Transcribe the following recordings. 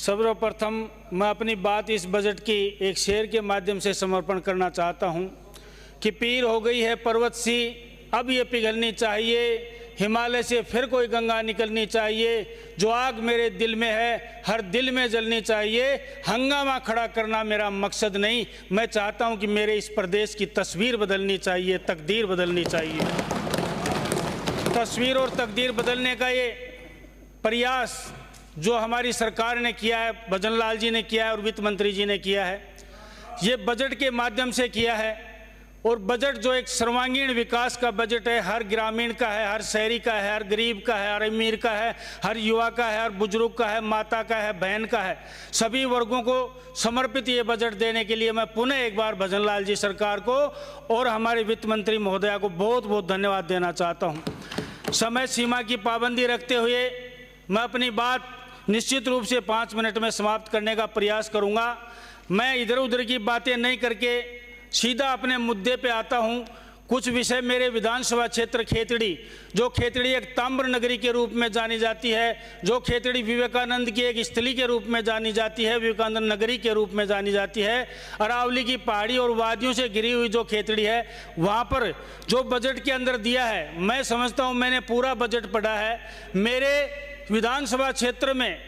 सर्वप्रथम मैं अपनी बात इस बजट की एक शेर के माध्यम से समर्पण करना चाहता हूं कि पीर हो गई है पर्वत सी, अब ये पिघलनी चाहिए, हिमालय से फिर कोई गंगा निकलनी चाहिए, जो आग मेरे दिल में है हर दिल में जलनी चाहिए, हंगामा खड़ा करना मेरा मकसद नहीं, मैं चाहता हूं कि मेरे इस प्रदेश की तस्वीर बदलनी चाहिए, तकदीर बदलनी चाहिए। तस्वीर और तकदीर बदलने का ये प्रयास जो हमारी सरकार ने किया है, भजन लाल जी ने किया है और वित्त मंत्री जी ने किया है, ये बजट के माध्यम से किया है। और बजट जो एक सर्वांगीण विकास का बजट है, हर ग्रामीण का है, हर शहरी का है, हर गरीब का है, हर अमीर का है, हर युवा का है, हर बुजुर्ग का है, माता का है, बहन का है, सभी वर्गों को समर्पित ये बजट देने के लिए मैं पुनः एक बार भजन लाल जी सरकार को और हमारे वित्त मंत्री महोदया को बहुत बहुत धन्यवाद देना चाहता हूँ। समय सीमा की पाबंदी रखते हुए मैं अपनी बात निश्चित रूप से 5 मिनट में समाप्त करने का प्रयास करूँगा। मैं इधर उधर की बातें नहीं करके सीधा अपने मुद्दे पे आता हूँ। कुछ विषय मेरे विधानसभा क्षेत्र खेतड़ी, जो खेतड़ी एक ताम्र नगरी के रूप में जानी जाती है, जो खेतड़ी विवेकानंद की एक स्थली के रूप में जानी जाती है, विवेकानंद नगरी के रूप में जानी जाती है, अरावली की पहाड़ी और वादियों से घिरी हुई जो खेतड़ी है, वहाँ पर जो बजट के अंदर दिया है, मैं समझता हूँ, मैंने पूरा बजट पढ़ा है। मेरे विधानसभा क्षेत्र में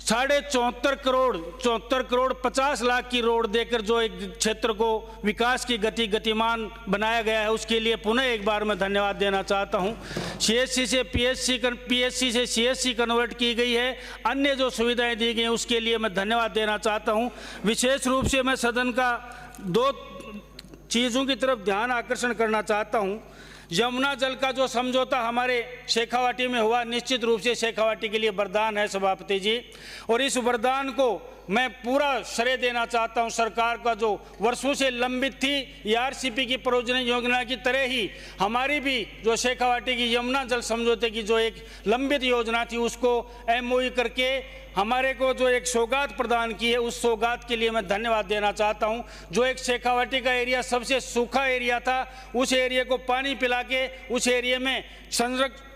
74 करोड़ 50 लाख की रोड देकर जो एक क्षेत्र को विकास की गतिमान बनाया गया है, उसके लिए पुनः एक बार मैं धन्यवाद देना चाहता हूं। सीएससी से पीएससी से सीएससी कन्वर्ट की गई है, अन्य जो सुविधाएं दी गई हैं उसके लिए मैं धन्यवाद देना चाहता हूं। विशेष रूप से मैं सदन का 2 चीज़ों की तरफ ध्यान आकर्षण करना चाहता हूं। यमुना जल का जो समझौता हमारे शेखावाटी में हुआ, निश्चित रूप से शेखावाटी के लिए वरदान है सभापति जी, और इस वरदान को मैं पूरा श्रेय देना चाहता हूं। सरकार का जो वर्षों से लंबित थी आरसीपी की परियोजना योजना की तरह ही हमारी भी जो शेखावाटी की यमुना जल समझौते की जो एक लंबित योजना थी, उसको एमओयू करके हमारे को जो एक सौगात प्रदान की है, उस सौगात के लिए मैं धन्यवाद देना चाहता हूं। जो एक शेखावाटी का एरिया सबसे सूखा एरिया था, उस एरिया को पानी पिला के उस एरिया में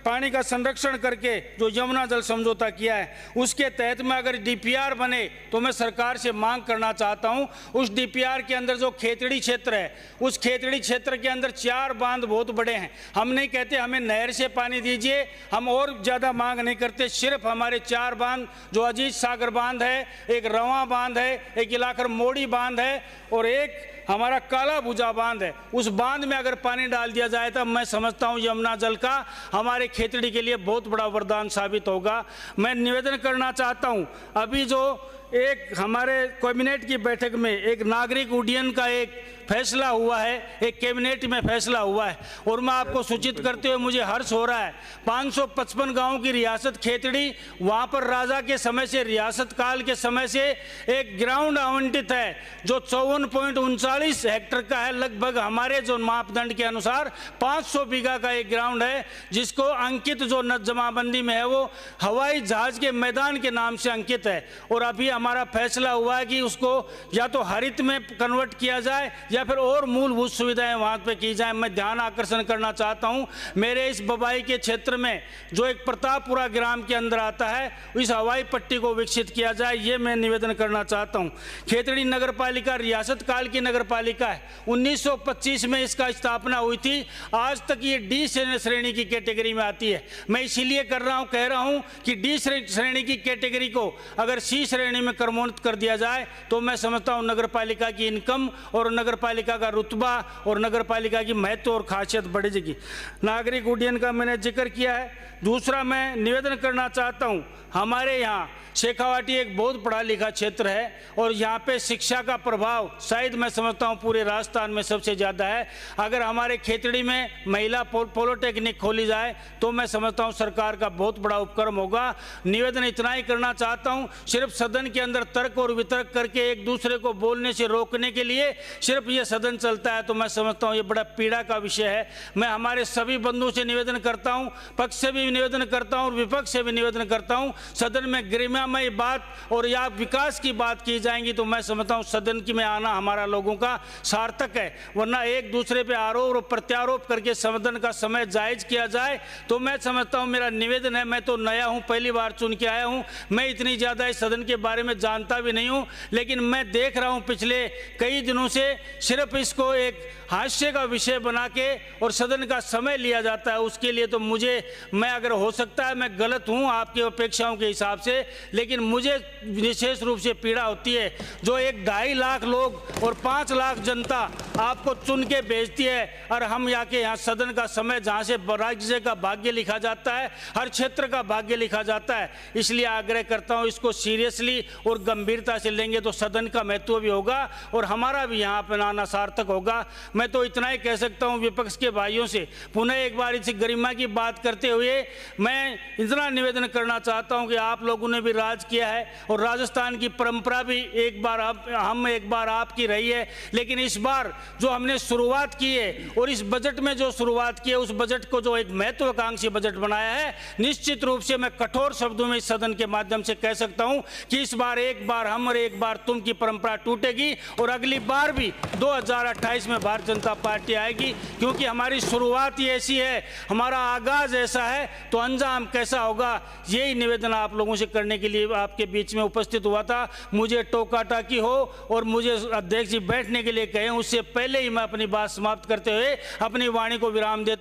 पानी का संरक्षण करके जो यमुना जल समझौता किया है, उसके तहत में अगर डीपीआर बने तो मैं सरकार से मांग करना चाहता हूं, उस डीपीआर के अंदर जो खेतड़ी क्षेत्र है, उस खेतड़ी क्षेत्र के अंदर 4 बांध बहुत बड़े हैं। हम नहीं कहते हमें नहर से पानी दीजिए, हम और ज़्यादा मांग नहीं करते, सिर्फ हमारे 4 बांध, जो अजीत सागर बांध है, एक रवा बांध है, एक इलाकर मोड़ी बांध है और एक हमारा काला भुजा बांध है, उस बांध में अगर पानी डाल दिया जाए तो मैं समझता हूं यमुना जल का हमारे खेतड़ी के लिए बहुत बड़ा वरदान साबित होगा। मैं निवेदन करना चाहता हूं, अभी जो एक हमारे कैबिनेट की बैठक में एक नागरिक उड्डयन का एक फैसला हुआ है, एक कैबिनेट में फैसला हुआ है, और मैं आपको सूचित करते हुए मुझे हर्ष हो रहा है, 555 गांवों की रियासत खेतड़ी, वहां पर राजा के समय से, रियासत काल के समय से एक ग्राउंड आवंटित है जो 54.39 हेक्टेयर का है। लगभग हमारे जो मापदंड के अनुसार 500 बीघा का एक ग्राउंड है, जिसको अंकित जो जमाबंदी में है वो हवाई जहाज के मैदान के नाम से अंकित है। और अभी हमारा फैसला हुआ है कि उसको या तो हरित में कन्वर्ट किया जाए या फिर और मूलभूत सुविधाएं वहां पे की जाए। मैं ध्यान आकर्षण करना चाहता हूं, मेरे इस बबाई के क्षेत्र में जो एक प्रतापपुरा ग्राम के अंदर आता है, इस हवाई पट्टी को विकसित किया जाए, ये मैं निवेदन करना चाहता हूं। खेतड़ी नगर पालिका रियासत काल की नगर पालिका है, 1925 में इसका स्थापना हुई थी, आज तक ये डी श्रेणी की कैटेगरी में आती है। मैं इसीलिए कह रहा हूं कि डी श्रेणी की कैटेगरी को अगर सी श्रेणी में क्रमोन्नत कर दिया जाए तो मैं समझता हूं नगर पालिका की इनकम और नगर पालिका का रुतबा और नगर पालिका की महत्व और खासियत बढ़ जाएगी। नागरिक उड्डयन का मैंने जिक्र किया है। दूसरा मैं निवेदन करना चाहता हूं, हमारे यहाँ शेखावाटी एक बहुत पढ़ा लिखा क्षेत्र है और यहाँ पे शिक्षा का प्रभाव शायद मैं समझता हूँ पूरे राजस्थान में सबसे ज़्यादा है। अगर हमारे खेतड़ी में महिला पॉलिटेक्निक खोली जाए तो मैं समझता हूँ सरकार का बहुत बड़ा उपक्रम होगा। निवेदन इतना ही करना चाहता हूँ, सिर्फ सदन के अंदर तर्क और वितर्क करके एक दूसरे को बोलने से रोकने के लिए सिर्फ ये सदन चलता है तो मैं समझता हूँ ये बड़ा पीड़ा का विषय है। मैं हमारे सभी बंधुओं से निवेदन करता हूँ, पक्ष से भी निवेदन करता हूँ और विपक्ष से भी निवेदन करता हूँ, सदन में गरिमामय बात और या विकास की बात की जाएंगी तो मैं समझता हूँ सदन की में आना हमारा लोगों का सार्थक है। वरना एक दूसरे पे आरोप और प्रत्यारोप करके सदन का समय जायज किया जाए तो मैं समझता हूँ, मेरा निवेदन है, मैं तो नया हूँ, पहली बार चुन के आया हूँ, मैं इतनी ज़्यादा इस सदन के बारे में में जानता भी नहीं हूँ, लेकिन मैं देख रहा हूँ पिछले कई दिनों से सिर्फ इसको एक हास्य का विषय बना के और सदन का समय लिया जाता है। उसके लिए तो मैं अगर हो सकता है मैं गलत हूँ आपकी अपेक्षाओं के हिसाब से, लेकिन मुझे विशेष रूप से पीड़ा होती है जो 1-2.5 लाख लोग और 5 लाख जनता आपको चुन के भेजती है और हम यहाँ सदन का समय जहाँ से राज्य का भाग्य लिखा जाता है, हर क्षेत्र का भाग्य लिखा जाता है। इसलिए आग्रह करता हूँ इसको सीरियसली और गंभीरता से लेंगे तो सदन का महत्व भी होगा और हमारा भी यहाँ पर आना सार्थक होगा। मैं तो इतना ही कह सकता हूँ विपक्ष के भाइयों से, पुनः एक बार इस गरिमा की बात करते हुए मैं इतना निवेदन करना चाहता हूँ कि आप लोगों ने भी राज किया है और राजस्थान की परंपरा भी एक बार आपकी रही है, लेकिन इस बार जो हमने शुरुआत की है और इस बजट में जो शुरुआत की है उस बजट को जो एक महत्वाकांक्षी बजट बनाया है, निश्चित रूप से मैं कठोर शब्दों में इस सदन के माध्यम से कह सकता हूं कि इस बार एक बार हम और एक बार तुम की परंपरा टूटेगी और अगली बार भी 2028 में भारतीय जनता पार्टी आएगी, क्योंकि हमारी शुरुआत ही ऐसी है, हमारा आगाज ऐसा है तो अंजाम कैसा होगा। यही निवेदन आप लोगों से करने के लिए आपके बीच में उपस्थित हुआ था। मुझे टोका टाकी हो और मुझे अध्यक्ष जी बैठने के लिए कहें उससे पहले ही मैं अपनी बात समाप्त करते हुए अपनी वाणी को विराम देता